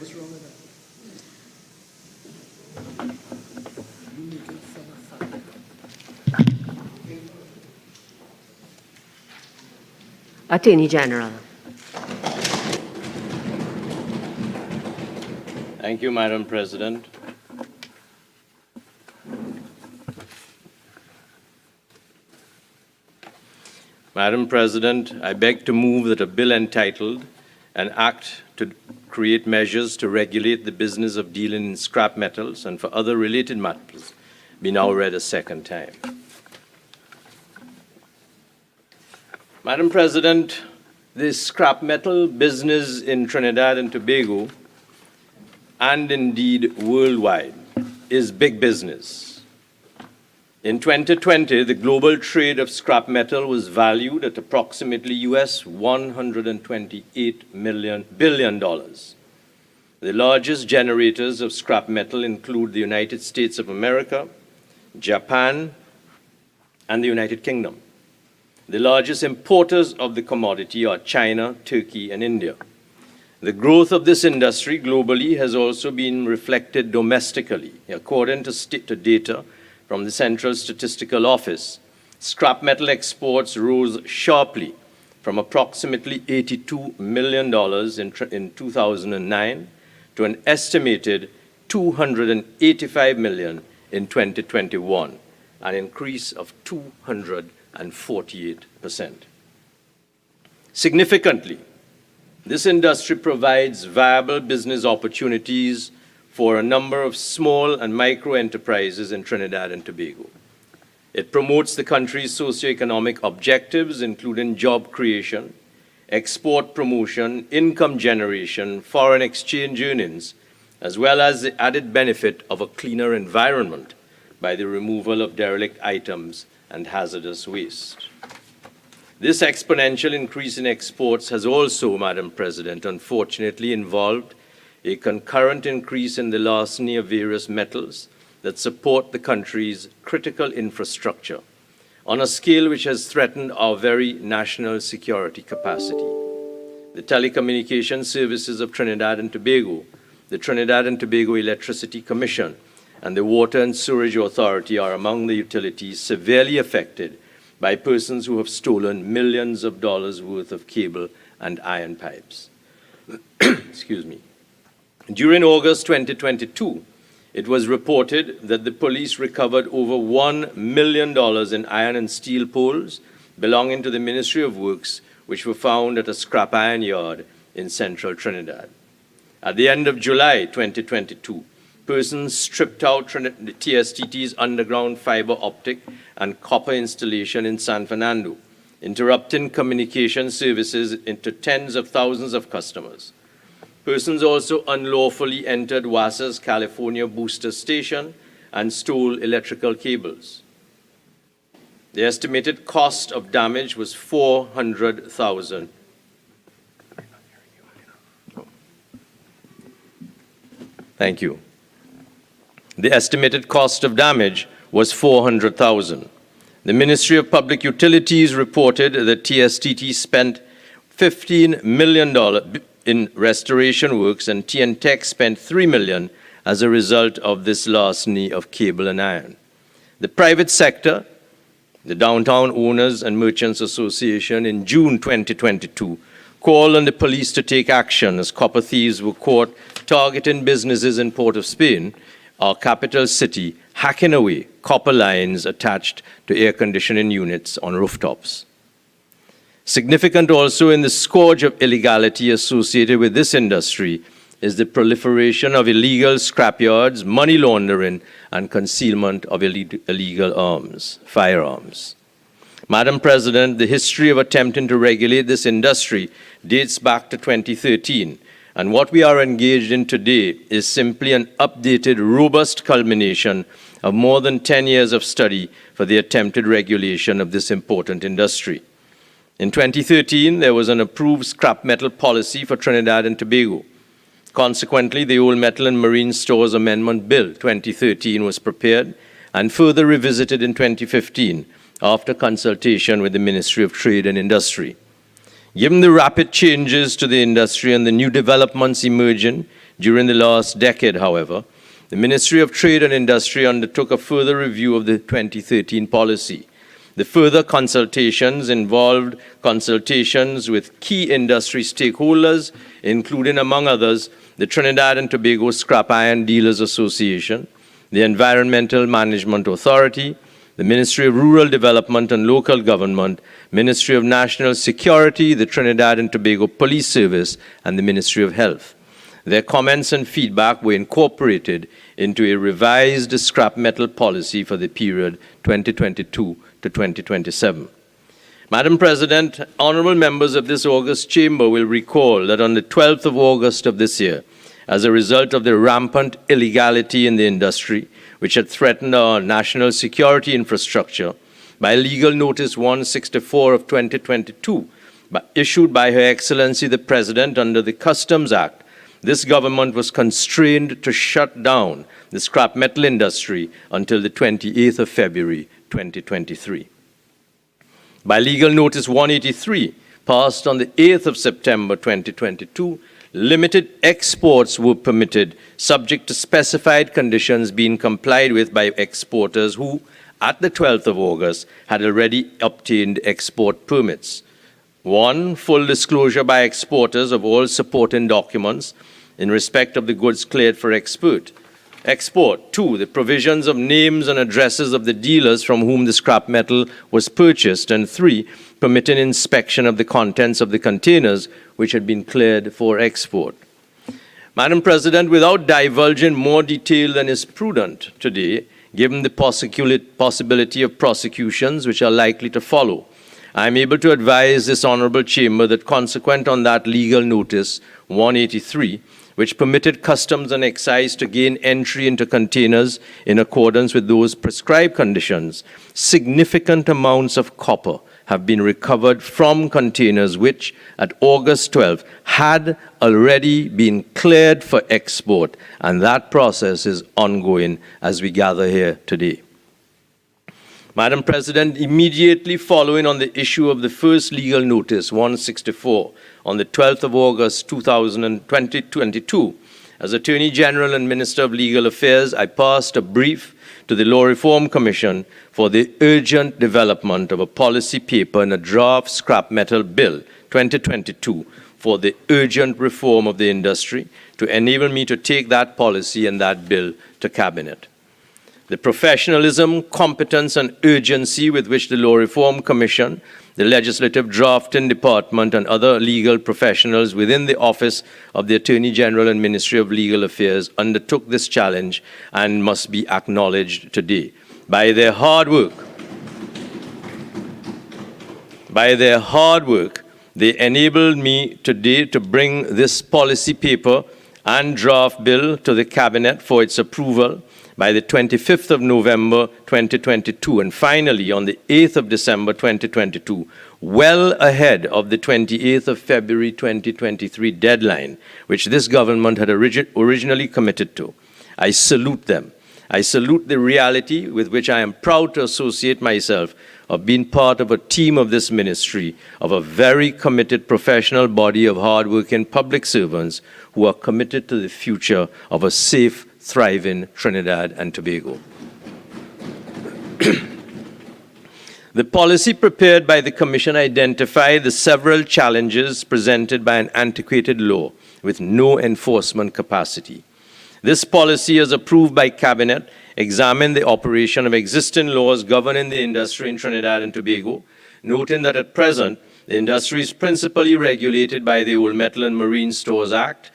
What's wrong with that? You making fun of family. Attorney General. Thank you, Madam President. Madam President, I beg to move that a bill entitled "An Act to Create Measures to Regulate the Business of Dealing in Scrap Metals and for Other Related Matters" be now read a second time. Madam President, the scrap metal business in Trinidad and Tobago, and indeed worldwide, is big business. In 2020, the global trade of scrap metal was valued at approximately US $128 billion. The largest generators of scrap metal include the United States of America, Japan, and the United Kingdom. The largest importers of the commodity are China, Turkey, and India. The growth of this industry globally has also been reflected domestically. According to data from the Central Statistical Office, scrap metal exports rose sharply from approximately $82 million in 2009 to an estimated $285 million in 2021, an increase of 248%. Significantly, this industry provides viable business opportunities for a number of small and micro enterprises in Trinidad and Tobago. It promotes the country's socioeconomic objectives, including job creation, export promotion, income generation, foreign exchange earnings, as well as the added benefit of a cleaner environment by the removal of derelict items and hazardous waste. This exponential increase in exports has also, Madam President, unfortunately involved a concurrent increase in the larceny of various metals that support the country's critical infrastructure on a scale which has threatened our very national security capacity. The Telecommunications Services of Trinidad and Tobago, the Trinidad and Tobago Electricity Commission, and the Water and Sewerage Authority are among the utilities severely affected by persons who have stolen millions of dollars worth of cable and iron pipes. Excuse me. During August 2022, it was reported that the police recovered over $1 million in iron and steel poles belonging to the Ministry of Works, which were found at a scrap iron yard in central Trinidad. At the end of July 2022, persons stripped out the TSTT's underground fiber optic and copper installation in San Fernando, interrupting communication services into tens of thousands of customers. Persons also unlawfully entered WASA's California booster station and stole electrical cables. The estimated cost of damage was $400,000. Thank you. The estimated cost of damage was $400,000. The Ministry of Public Utilities reported that TSTT spent $15 million in restoration works, and TNTech spent $3 million as a result of this larceny of cable and iron. The private sector, the Downtown Owners and Merchants Association, in June 2022, called on the police to take action as copper thieves were caught targeting businesses in Port of Spain, our capital city, hacking away copper lines attached to air conditioning units on rooftops. Significant also in the scourge of illegality associated with this industry is the proliferation of illegal scrapyards, money laundering, and concealment of illegal firearms. Madam President, the history of attempting to regulate this industry dates back to 2013, and what we are engaged in today is simply an updated, robust culmination of more than 10 years of study for the attempted regulation of this important industry. In 2013, there was an approved scrap metal policy for Trinidad and Tobago. Consequently, the Old Metal and Marine Stores Amendment Bill 2013 was prepared and further revisited in 2015 after consultation with the Ministry of Trade and Industry. Given the rapid changes to the industry and the new developments emerging during the last decade, however, the Ministry of Trade and Industry undertook a further review of the 2013 policy. The further consultations involved consultations with key industry stakeholders, including, among others, the Trinidad and Tobago Scrap Iron Dealers Association, the Environmental Management Authority, the Ministry of Rural Development and Local Government, Ministry of National Security, the Trinidad and Tobago Police Service, and the Ministry of Health. Their comments and feedback were incorporated into a revised scrap metal policy for the period 2022 to 2027. Madam President, honorable members of this August chamber will recall that on the 12th of August of this year, as a result of the rampant illegality in the industry, which had threatened our national security infrastructure, by Legal Notice 164 of 2022, issued by Her Excellency the President under the Customs Act, this government was constrained to shut down the scrap metal industry until the 28th of February 2023. By Legal Notice 183, passed on the 8th of September 2022, limited exports were permitted, subject to specified conditions being complied with by exporters who, at the 12th of August, had already obtained export permits. 1, full disclosure by exporters of all supporting documents in respect of the goods cleared for export. 2, the provisions of names and addresses of the dealers from whom the scrap metal was purchased. And 3, permitting inspection of the contents of the containers which had been cleared for export. Madam President, without divulging more detail than is prudent today, given the possibility of prosecutions which are likely to follow, I am able to advise this honorable chamber that consequent on that Legal Notice 183, which permitted customs and excise to gain entry into containers in accordance with those prescribed conditions, significant amounts of copper have been recovered from containers which, at August 12, had already been cleared for export, and that process is ongoing as we gather here today. Madam President, immediately following on the issue of the first Legal Notice 164 on the 12th of August 2022, as Attorney General and Minister of Legal Affairs, I passed a brief to the Law Reform Commission for the urgent development of a policy paper and a draft scrap metal bill 2022 for the urgent reform of the industry to enable me to take that policy and that bill to Cabinet. The professionalism, competence, and urgency with which the Law Reform Commission, the Legislative Drafting Department, and other legal professionals within the Office of the Attorney General and Ministry of Legal Affairs undertook this challenge and must be acknowledged today. By their hard work, they enabled me today to bring this policy paper and draft bill to the Cabinet for its approval by the 25th of November 2022, and finally on the 8th of December 2022, well ahead of the 28th of February 2023 deadline, which this government had originally committed to. I salute them. I salute the reality with which I am proud to associate myself of being part of a team of this ministry, of a very committed professional body of hardworking public servants who are committed to the future of a safe, thriving Trinidad and Tobago. The policy prepared by the Commission identified the several challenges presented by an antiquated law with no enforcement capacity. This policy, as approved by Cabinet, examined the operation of existing laws governing the industry in Trinidad and Tobago, noting that at present, the industry is principally regulated by the Old Metal and Marine Stores Act,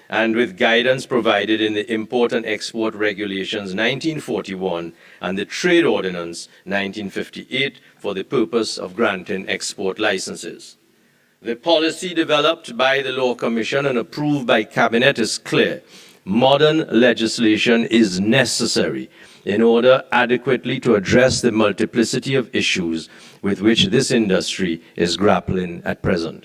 and with guidance provided in the Import and Export Regulations 1941 and the Trade Ordinance 1958 for the purpose of granting export licenses. The policy developed by the Law Commission and approved by Cabinet is clear. Modern legislation is necessary in order adequately to address the multiplicity of issues with which this industry is grappling at present.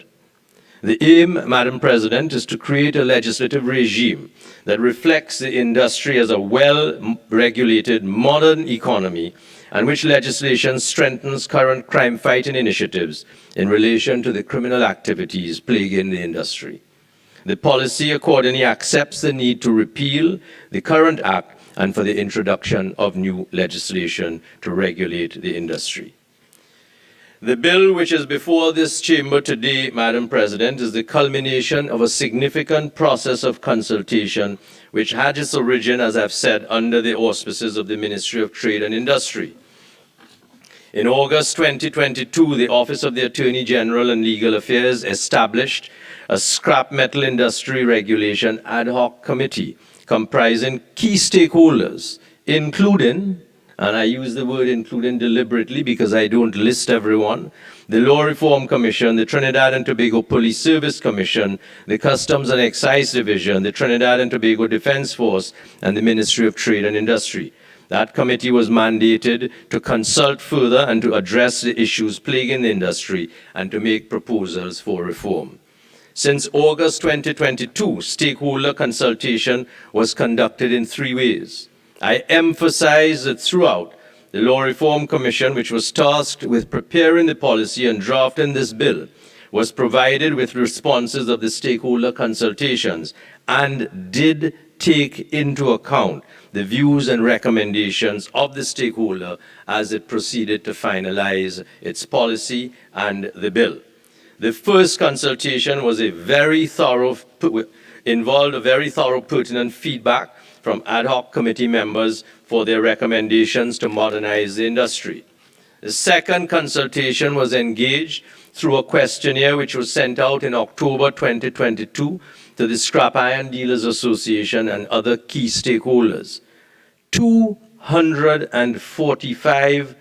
The aim, Madam President, is to create a legislative regime that reflects the industry as a well-regulated modern economy and which legislation strengthens current crime-fighting initiatives in relation to the criminal activities plaguing the industry. The policy accordingly accepts the need to repeal the current act and for the introduction of new legislation to regulate the industry. The bill which is before this chamber today, Madam President, is the culmination of a significant process of consultation which had its origin, as I've said, under the auspices of the Ministry of Trade and Industry. In August 2022, the Office of the Attorney General and Legal Affairs established a scrap metal industry regulation ad hoc committee comprising key stakeholders, including, and I use the word including deliberately because I don't list everyone, the Law Reform Commission, the Trinidad and Tobago Police Service Commission, the Customs and Excise Division, the Trinidad and Tobago Defense Force, and the Ministry of Trade and Industry. That committee was mandated to consult further and to address the issues plaguing the industry and to make proposals for reform. Since August 2022, stakeholder consultation was conducted in 3 ways. I emphasize that throughout, the Law Reform Commission, which was tasked with preparing the policy and drafting this bill, was provided with responses of the stakeholder consultations and did take into account the views and recommendations of the stakeholder as it proceeded to finalize its policy and the bill. The first consultation was involved a very thorough pertinent feedback from ad hoc committee members for their recommendations to modernize the industry. The second consultation was engaged through a questionnaire which was sent out in October 2022 to the Scrap Iron Dealers Association and other key stakeholders. 245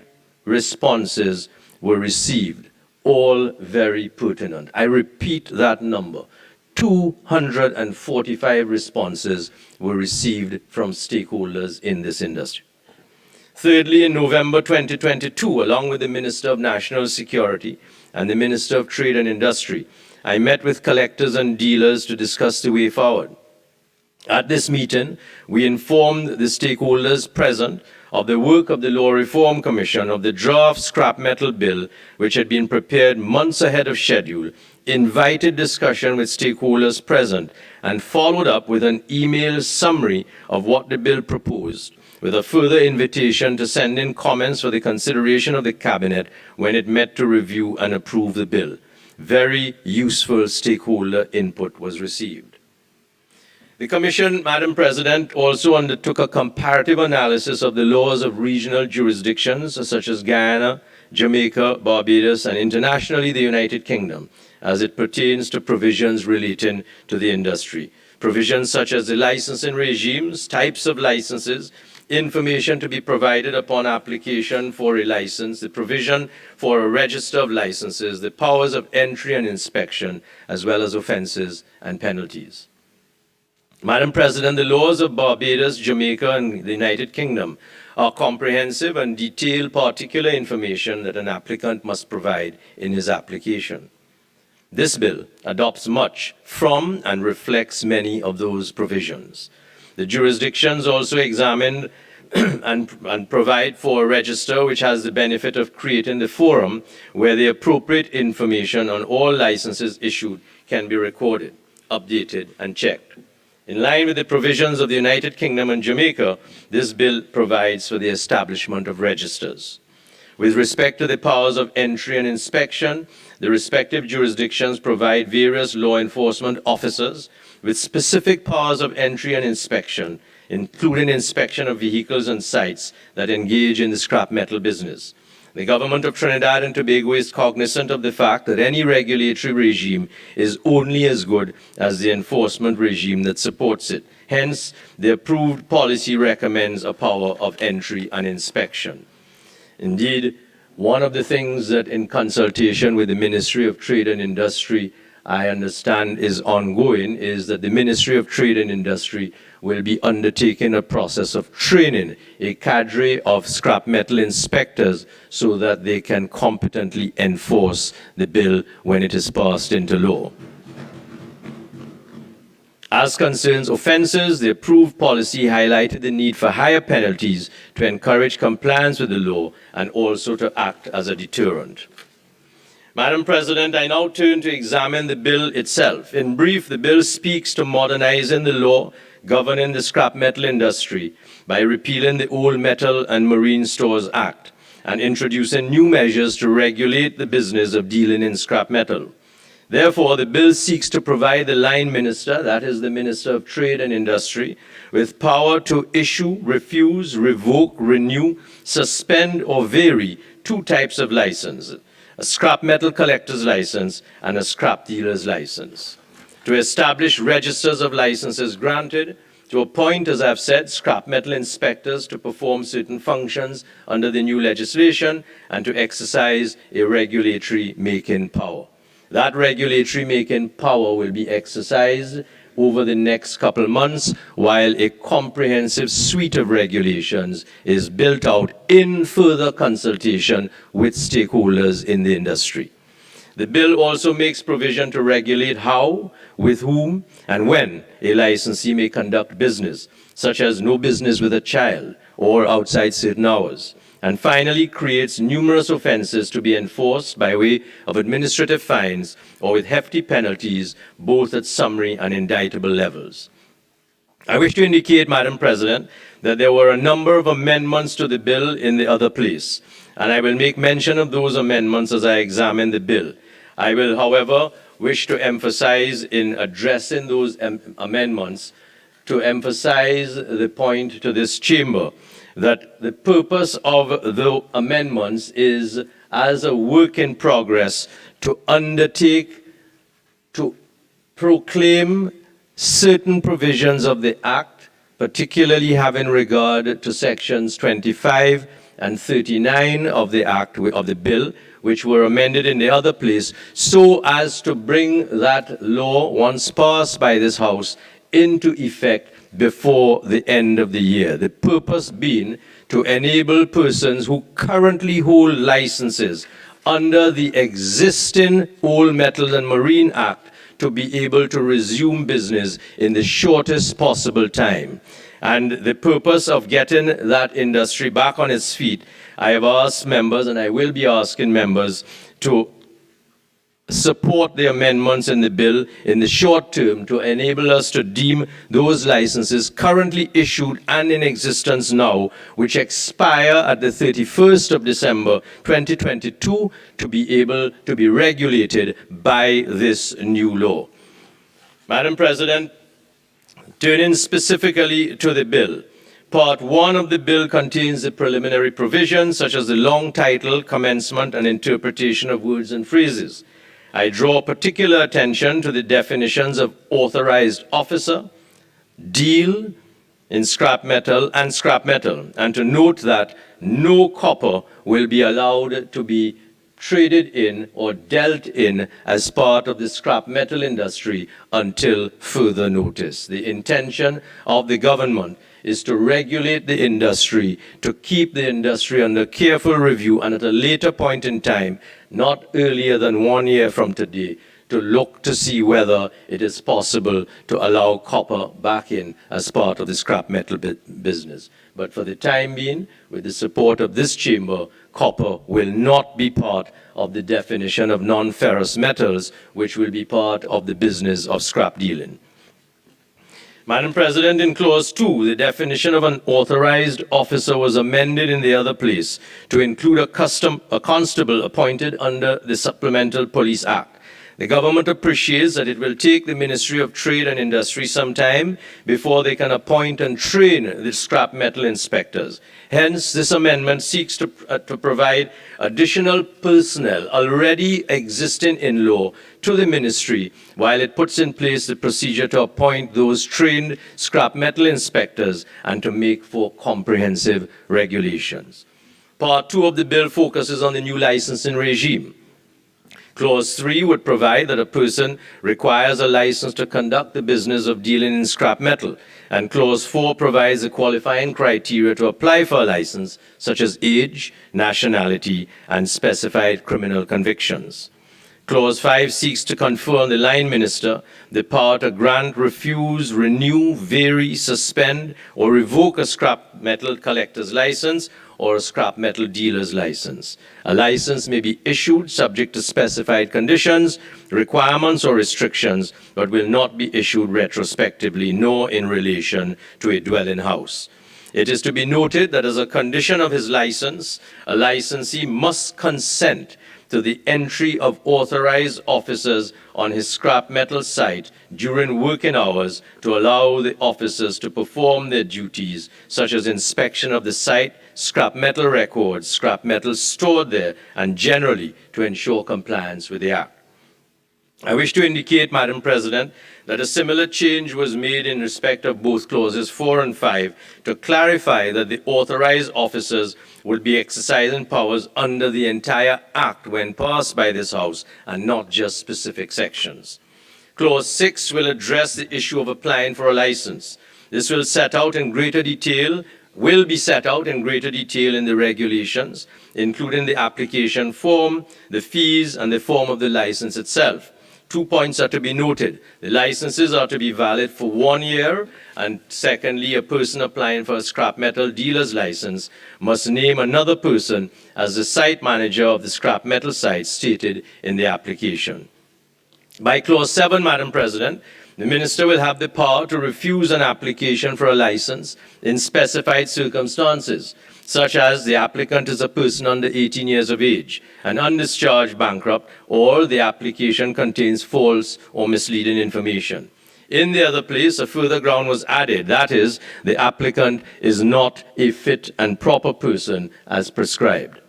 responses were received, all very pertinent. I repeat that number. 245 responses were received from stakeholders in this industry. Thirdly, in November 2022, along with the Minister of National Security and the Minister of Trade and Industry, I met with collectors and dealers to discuss the way forward. At this meeting, we informed the stakeholders present of the work of the Law Reform Commission of the draft scrap metal bill, which had been prepared months ahead of schedule, invited discussion with stakeholders present, and followed up with an email summary of what the bill proposed, with a further invitation to send in comments for the consideration of the Cabinet when it met to review and approve the bill. Very useful stakeholder input was received. The Commission, Madam President, also undertook a comparative analysis of the laws of regional jurisdictions such as Guyana, Jamaica, Barbados, and internationally the United Kingdom, as it pertains to provisions relating to the industry. Provisions such as the licensing regimes, types of licenses, information to be provided upon application for a license, the provision for a register of licenses, the powers of entry and inspection, as well as offenses and penalties. Madam President, the laws of Barbados, Jamaica, and the United Kingdom are comprehensive and detail particular information that an applicant must provide in his application. This bill adopts much from and reflects many of those provisions. The jurisdictions also examine and provide for a register which has the benefit of creating the forum where the appropriate information on all licenses issued can be recorded, updated, and checked. In line with the provisions of the United Kingdom and Jamaica, this bill provides for the establishment of registers. With respect to the powers of entry and inspection, the respective jurisdictions provide various law enforcement officers with specific powers of entry and inspection, including inspection of vehicles and sites that engage in the scrap metal business. The government of Trinidad and Tobago is cognizant of the fact that any regulatory regime is only as good as the enforcement regime that supports it. Hence, the approved policy recommends a power of entry and inspection. Indeed, one of the things that in consultation with the Ministry of Trade and Industry, I understand is ongoing is that the Ministry of Trade and Industry will be undertaking a process of training a cadre of scrap metal inspectors so that they can competently enforce the bill when it is passed into law. As concerns offences, the approved policy highlighted the need for higher penalties to encourage compliance with the law and also to act as a deterrent. Madam President, I now turn to examine the bill itself. In brief, the bill speaks to modernizing the law governing the scrap metal industry by repealing the Old Metal and Marine Stores Act and introducing new measures to regulate the business of dealing in scrap metal. Therefore, the bill seeks to provide the line minister, that is the Minister of Trade and Industry, with power to issue, refuse, revoke, renew, suspend, or vary two types of license: a scrap metal collector's license and a scrap dealer's license. To establish registers of licenses granted, to appoint, as I've said, scrap metal inspectors to perform certain functions under the new legislation, and to exercise a regulatory making power. That regulatory making power will be exercised over the next couple months while a comprehensive suite of regulations is built out in further consultation with stakeholders in the industry. The bill also makes provision to regulate how, with whom, and when a licensee may conduct business, such as no business with a child or outside certain hours. And finally, creates numerous offences to be enforced by way of administrative fines or with hefty penalties, both at summary and indictable levels. I wish to indicate, Madam President, that there were a number of amendments to the bill in the other place, and I will make mention of those amendments as I examine the bill. I will, however, wish to emphasize in addressing those amendments, to emphasize the point to this chamber that the purpose of the amendments is, as a work in progress, to undertake, to proclaim certain provisions of the Act, particularly having regard to sections 25 and 39 of the Act, of the bill, which were amended in the other place, so as to bring that law, once passed by this House, into effect before the end of the year. The purpose being to enable persons who currently hold licenses under the existing Old Metal and Marine Act to be able to resume business in the shortest possible time. And the purpose of getting that industry back on its feet, I have asked members, and I will be asking members, to support the amendments in the bill in the short term to enable us to deem those licenses currently issued and in existence now, which expire at the 31st of December 2022, to be able to be regulated by this new law. Madam President, turning specifically to the bill, Part 1 of the bill contains the preliminary provisions such as the long title, commencement, and interpretation of words and phrases. I draw particular attention to the definitions of authorized officer, deal in scrap metal, and to note that no copper will be allowed to be traded in or dealt in as part of the scrap metal industry until further notice. The intention of the government is to regulate the industry, to keep the industry under careful review, and at a later point in time, not earlier than 1 year from today, to look to see whether it is possible to allow copper back in as part of the scrap metal business. But for the time being, with the support of this chamber, copper will not be part of the definition of non-ferrous metals, which will be part of the business of scrap dealing. Madam President, in Clause 2, the definition of an authorized officer was amended in the other place to include a constable appointed under the Supplemental Police Act. The government appreciates that it will take the Ministry of Trade and Industry some time before they can appoint and train the scrap metal inspectors. Hence, this amendment seeks to provide additional personnel already existing in law to the ministry, while it puts in place the procedure to appoint those trained scrap metal inspectors and to make for comprehensive regulations. Part 2 of the bill focuses on the new licensing regime. Clause 3 would provide that a person requires a license to conduct the business of dealing in scrap metal, and Clause 4 provides the qualifying criteria to apply for a license, such as age, nationality, and specified criminal convictions. Clause 5 seeks to confer on the line minister the power to grant, refuse, renew, vary, suspend, or revoke a scrap metal collector's license or a scrap metal dealer's license. A license may be issued subject to specified conditions, requirements, or restrictions, but will not be issued retrospectively nor in relation to a dwelling house. It is to be noted that as a condition of his license, a licensee must consent to the entry of authorized officers on his scrap metal site during working hours to allow the officers to perform their duties, such as inspection of the site, scrap metal records, scrap metal stored there, and generally to ensure compliance with the Act. I wish to indicate, Madam President, that a similar change was made in respect of both clauses 4 and 5 to clarify that the authorized officers will be exercising powers under the entire Act when passed by this House and not just specific sections. Clause 6 will address the issue of applying for a license. This will be set out in greater detail in the regulations, including the application form, the fees, and the form of the license itself. 2 points are to be noted. The licenses are to be valid for 1 year, and secondly, a person applying for a scrap metal dealer's license must name another person as the site manager of the scrap metal site stated in the application. By Clause 7, Madam President, the Minister will have the power to refuse an application for a license in specified circumstances, such as the applicant is a person under 18 years of age, an undischarged bankrupt, or the application contains false or misleading information. In the other place, a further ground was added, that is, the applicant is not a fit and proper person as prescribed.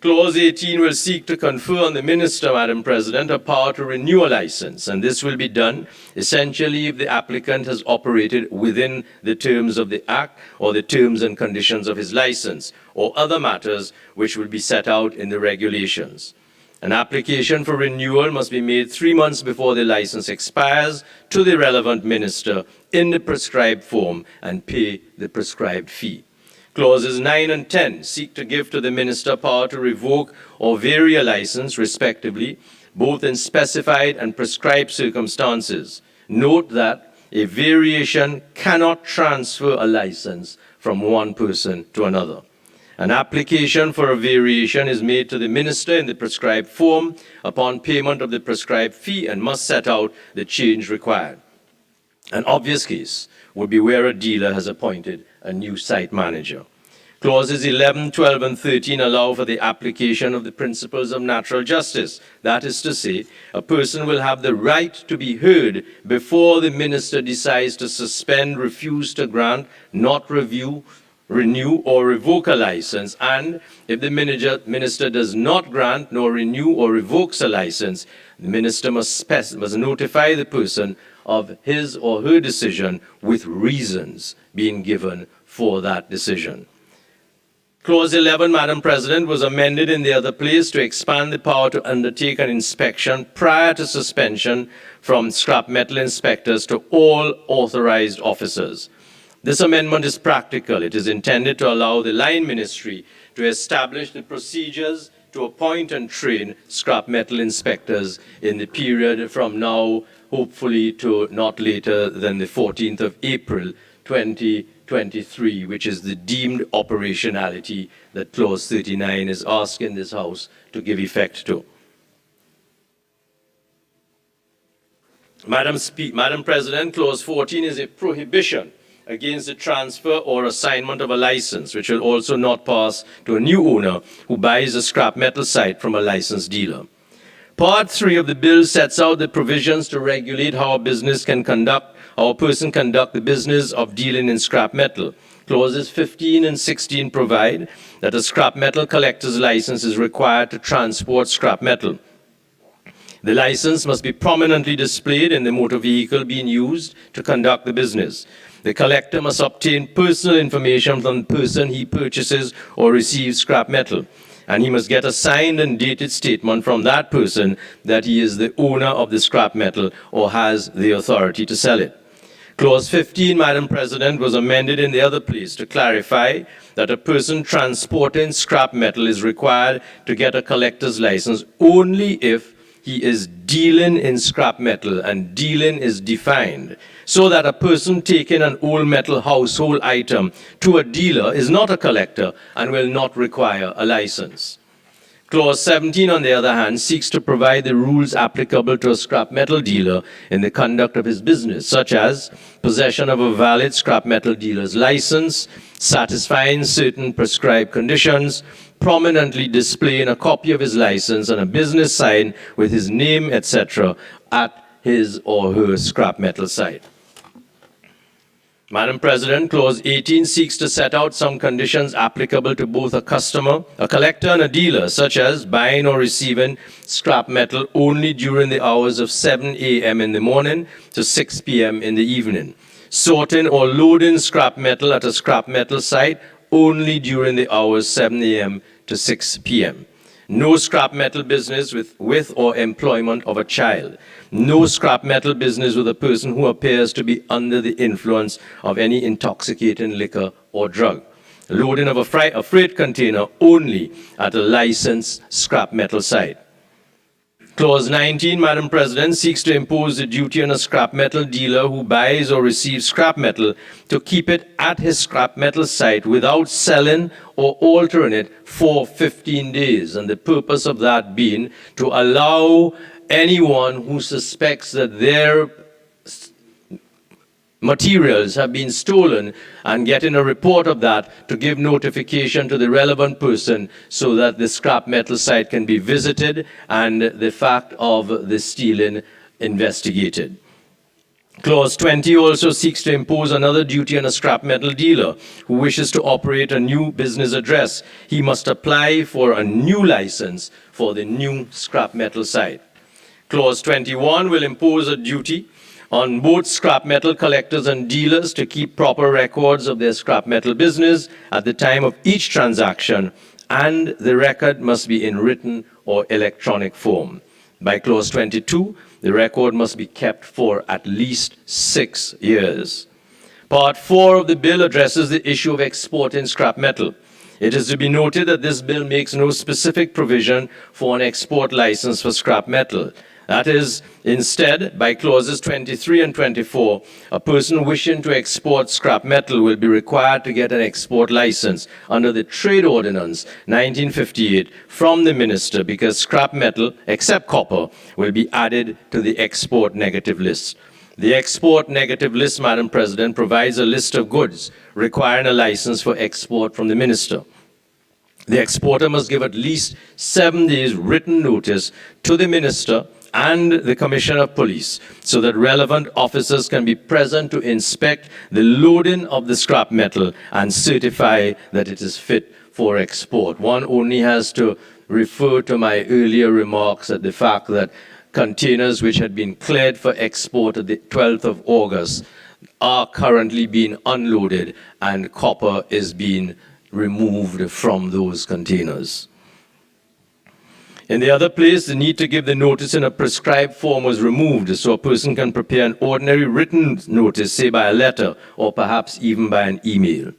Clause 18 will seek to confer on the Minister, Madam President, a power to renew a license, and this will be done essentially if the applicant has operated within the terms of the Act or the terms and conditions of his license, or other matters which will be set out in the regulations. An application for renewal must be made 3 months before the license expires to the relevant minister in the prescribed form and pay the prescribed fee. Clauses 9 and 10 seek to give to the minister power to revoke or vary a license, respectively, both in specified and prescribed circumstances. Note that a variation cannot transfer a license from one person to another. An application for a variation is made to the minister in the prescribed form upon payment of the prescribed fee and must set out the change required. An obvious case would be where a dealer has appointed a new site manager. Clauses 11, 12, and 13 allow for the application of the principles of natural justice. That is to say, a person will have the right to be heard before the minister decides to suspend, refuse to grant, not review, renew, or revoke a license, and if the minister does not grant, nor renew, or revokes a license, the minister must notify the person of his or her decision with reasons being given for that decision. Clause 11, Madam President, was amended in the other place to expand the power to undertake an inspection prior to suspension from scrap metal inspectors to all authorized officers. This amendment is practical. It is intended to allow the line ministry to establish the procedures to appoint and train scrap metal inspectors in the period from now, hopefully, to not later than the 14th of April, 2023, which is the deemed operationality that Clause 39 is asking this House to give effect to. Madam President, Clause 14 is a prohibition against the transfer or assignment of a license, which will also not pass to a new owner who buys a scrap metal site from a licensed dealer. Part 3 of the bill sets out the provisions to regulate how a person conduct the business of dealing in scrap metal. Clauses 15 and 16 provide that a scrap metal collector's license is required to transport scrap metal. The license must be prominently displayed in the motor vehicle being used to conduct the business. The collector must obtain personal information from the person he purchases or receives scrap metal, and he must get a signed and dated statement from that person that he is the owner of the scrap metal or has the authority to sell it. Clause 15, Madam President, was amended in the other place to clarify that a person transporting scrap metal is required to get a collector's license only if he is dealing in scrap metal, and dealing is defined so that a person taking an old metal household item to a dealer is not a collector and will not require a license. Clause 17, on the other hand, seeks to provide the rules applicable to a scrap metal dealer in the conduct of his business, such as possession of a valid scrap metal dealer's license, satisfying certain prescribed conditions, prominently displaying a copy of his license and a business sign with his name, etc., at his or her scrap metal site. Madam President, Clause 18 seeks to set out some conditions applicable to both a customer, a collector, and a dealer, such as buying or receiving scrap metal only during the hours of 7 a.m. in the morning to 6 p.m. in the evening, sorting or loading scrap metal at a scrap metal site only during the hours 7 a.m. to 6 p.m. No scrap metal business with or employment of a child. No scrap metal business with a person who appears to be under the influence of any intoxicating liquor or drug. Loading of a freight container only at a licensed scrap metal site. Clause 19, Madam President, seeks to impose the duty on a scrap metal dealer who buys or receives scrap metal to keep it at his scrap metal site without selling or altering it for 15 days. And the purpose of that being to allow anyone who suspects that their materials have been stolen and getting a report of that to give notification to the relevant person so that the scrap metal site can be visited and the fact of the stealing investigated. Clause 20 also seeks to impose another duty on a scrap metal dealer who wishes to operate a new business address. He must apply for a new license for the new scrap metal site. Clause 21 will impose a duty on both scrap metal collectors and dealers to keep proper records of their scrap metal business at the time of each transaction, and the record must be in written or electronic form. By Clause 22, the record must be kept for at least 6 years. Part 4 of the bill addresses the issue of exporting scrap metal. It is to be noted that this bill makes no specific provision for an export license for scrap metal. That is, instead, by clauses 23 and 24, a person wishing to export scrap metal will be required to get an export license under the Trade Ordinance 1958 from the minister, because scrap metal, except copper, will be added to the export negative list. The export negative list, Madam President, provides a list of goods requiring a license for export from the minister. The exporter must give at least 7 days written notice to the minister and the Commissioner of Police so that relevant officers can be present to inspect the loading of the scrap metal and certify that it is fit for export. One only has to refer to my earlier remarks at the fact that containers which had been cleared for export at the 12th of August are currently being unloaded and copper is being removed from those containers. In the other place, the need to give the notice in a prescribed form was removed, so a person can prepare an ordinary written notice, say by a letter or perhaps even by an email.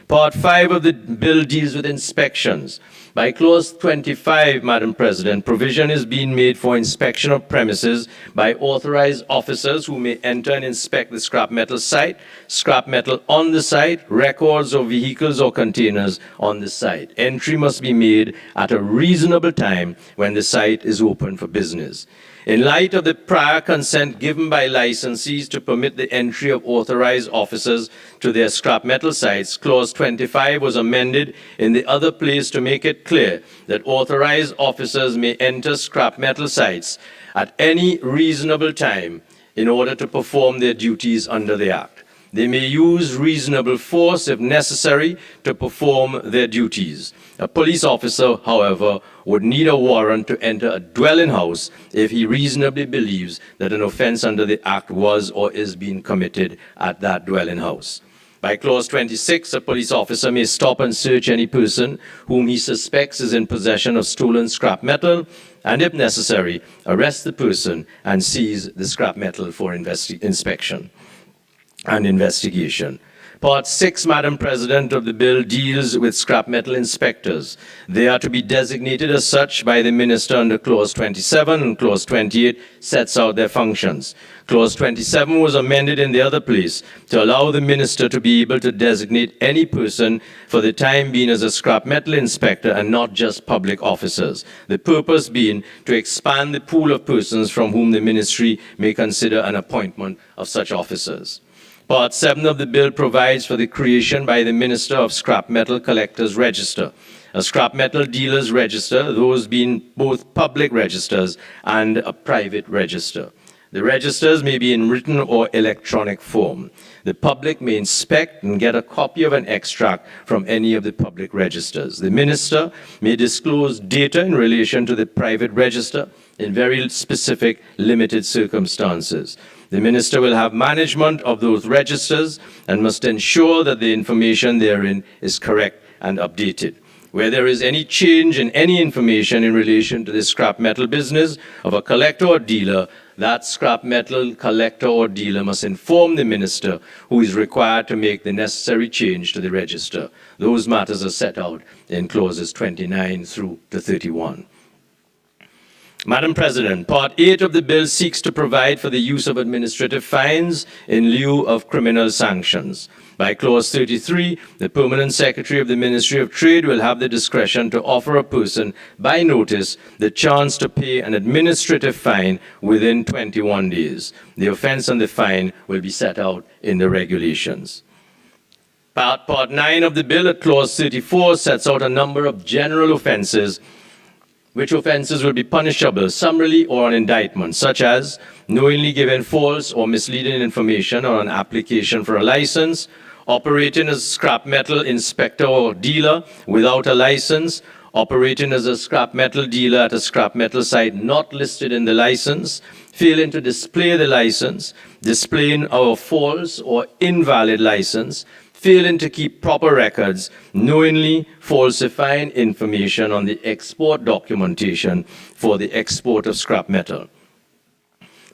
Part 5 of the bill deals with inspections. By Clause 25, Madam President, provision is being made for inspection of premises by authorized officers who may enter and inspect the scrap metal site, scrap metal on the site, records of vehicles or containers on the site. Entry must be made at a reasonable time when the site is open for business. In light of the prior consent given by licensees to permit the entry of authorized officers to their scrap metal sites, Clause 25 was amended in the other place to make it clear that authorized officers may enter scrap metal sites at any reasonable time in order to perform their duties under the Act. They may use reasonable force if necessary to perform their duties. A police officer, however, would need a warrant to enter a dwelling house if he reasonably believes that an offense under the Act was or is being committed at that dwelling house. By Clause 26, a police officer may stop and search any person whom he suspects is in possession of stolen scrap metal, and if necessary, arrest the person and seize the scrap metal for inspection and investigation. Part 6, Madam President, of the bill deals with scrap metal inspectors. They are to be designated as such by the Minister under Clause 27, and Clause 28 sets out their functions. Clause 27 was amended in the other place to allow the Minister to be able to designate any person for the time being as a scrap metal inspector and not just public officers. The purpose being to expand the pool of persons from whom the Ministry may consider an appointment of such officers. Part 7 of the bill provides for the creation by the Minister of Scrap Metal Collectors Register, a scrap metal dealers register, those being both public registers and a private register. The registers may be in written or electronic form. The public may inspect and get a copy of an extract from any of the public registers. The Minister may disclose data in relation to the private register in very specific, limited circumstances. The Minister will have management of those registers and must ensure that the information therein is correct and updated. Where there is any change in any information in relation to the scrap metal business of a collector or dealer, that scrap metal collector or dealer must inform the Minister, who is required to make the necessary change to the register. Those matters are set out in clauses 29 through to 31. Madam President, Part 8 of the bill seeks to provide for the use of administrative fines in lieu of criminal sanctions. By Clause 33, the Permanent Secretary of the Ministry of Trade will have the discretion to offer a person by notice the chance to pay an administrative fine within 21 days. The offense and the fine will be set out in the regulations. Part 9 of the bill at Clause 34 sets out a number of general offenses which offenses will be punishable summarily or on indictment, such as knowingly giving false or misleading information on an application for a license, operating as a scrap metal inspector or dealer without a license, operating as a scrap metal dealer at a scrap metal site not listed in the license, failing to display the license, displaying a false or invalid license, failing to keep proper records, knowingly falsifying information on the export documentation for the export of scrap metal.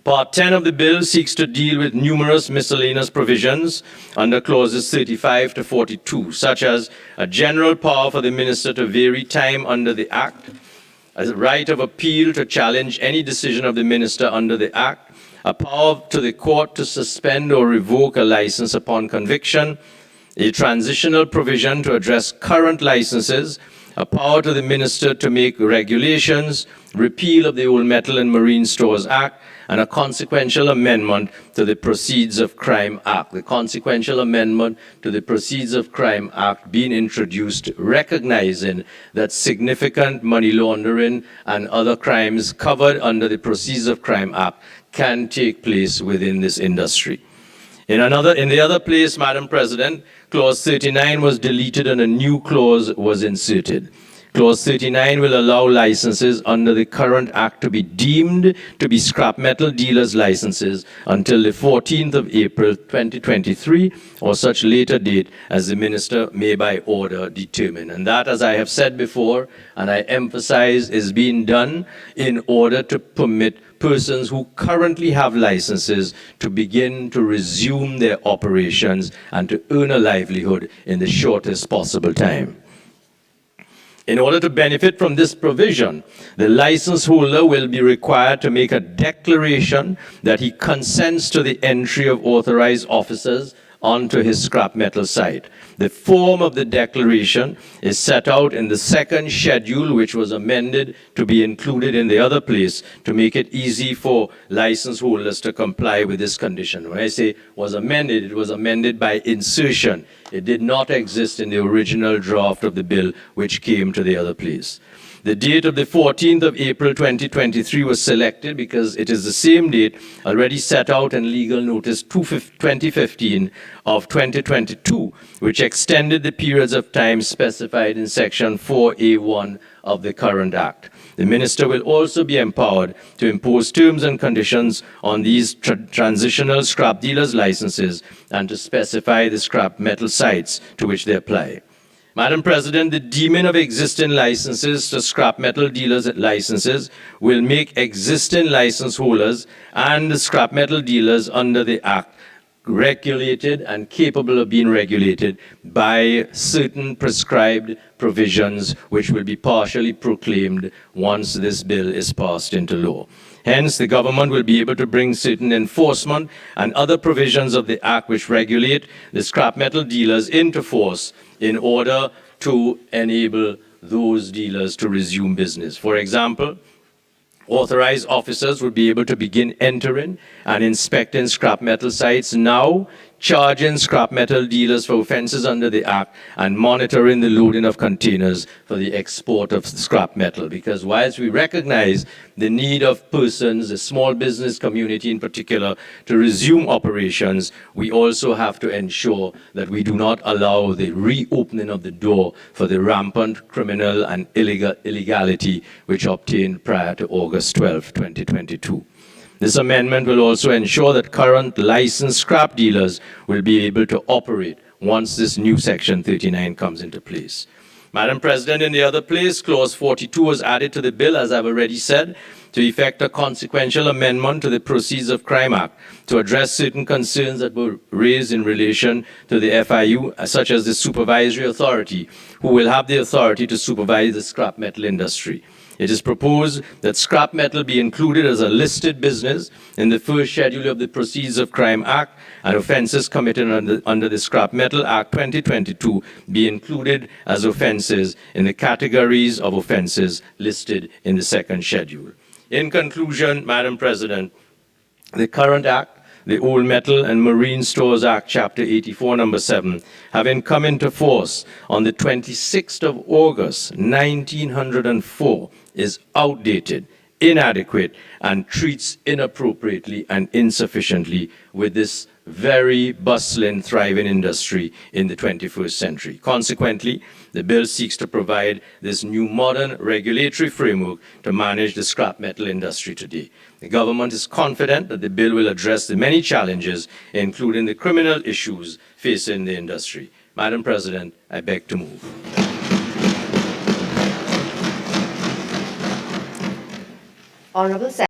Part 10 of the bill seeks to deal with numerous miscellaneous provisions under clauses 35 to 42, such as a general power for the Minister to vary time under the Act, a right of appeal to challenge any decision of the Minister under the Act, a power to the court to suspend or revoke a license upon conviction, a transitional provision to address current licenses, a power to the Minister to make regulations, repeal of the Old Metal and Marine Stores Act, and a consequential amendment to the Proceeds of Crime Act. The consequential amendment to the Proceeds of Crime Act being introduced, recognizing that significant money laundering and other crimes covered under the Proceeds of Crime Act can take place within this industry. In the other place, Madam President, Clause 39 was deleted and a new clause was inserted. Clause 39 will allow licenses under the current Act to be deemed to be scrap metal dealers' licenses until the 14th of April 2023 or such later date as the Minister may by order determine. And that, as I have said before, and I emphasize, is being done in order to permit persons who currently have licenses to begin to resume their operations and to earn a livelihood in the shortest possible time. In order to benefit from this provision, the license holder will be required to make a declaration that he consents to the entry of authorized officers onto his scrap metal site. The form of the declaration is set out in the second schedule, which was amended to be included in the other place to make it easy for license holders to comply with this condition. When I say was amended, it was amended by insertion. It did not exist in the original draft of the bill, which came to the other place. The date of the 14th of April 2023 was selected because it is the same date already set out in Legal Notice 2015 of 2022, which extended the periods of time specified in Section 4A1 of the current Act. The Minister will also be empowered to impose terms and conditions on these transitional scrap dealers' licenses and to specify the scrap metal sites to which they apply. Madam President, the deeming of existing licenses to scrap metal dealers' licenses will make existing license holders and the scrap metal dealers under the Act regulated and capable of being regulated by certain prescribed provisions which will be partially proclaimed once this bill is passed into law. Hence, the government will be able to bring certain enforcement and other provisions of the Act which regulate the scrap metal dealers into force in order to enable those dealers to resume business. For example, authorized officers will be able to begin entering and inspecting scrap metal sites now, charging scrap metal dealers for offenses under the Act, and monitoring the loading of containers for the export of scrap metal. Because whilst we recognize the need of persons, the small business community in particular, to resume operations, we also have to ensure that we do not allow the reopening of the door for the rampant criminal and illegality which obtained prior to August 12, 2022. This amendment will also ensure that current licensed scrap dealers will be able to operate once this new Section 39 comes into place. Madam President, in the other place, Clause 42 was added to the bill, as I've already said, to effect a consequential amendment to the Proceeds of Crime Act to address certain concerns that were raised in relation to the FIU, such as the supervisory authority, who will have the authority to supervise the scrap metal industry. It is proposed that scrap metal be included as a listed business in the first schedule of the Proceeds of Crime Act, and offenses committed under the Scrap Metal Act 2022 be included as offenses in the categories of offenses listed in the second schedule. In conclusion, Madam President, the current Act, the Old Metal and Marine Stores Act, Chapter 84, Number 7, having come into force on the 26th of August, 1904, is outdated, inadequate, and treats inappropriately and insufficiently with this very bustling, thriving industry in the 21st century. Consequently, the bill seeks to provide this new modern regulatory framework to manage the scrap metal industry today. The government is confident that the bill will address the many challenges, including the criminal issues facing the industry. Madam President, I beg to move. Honourable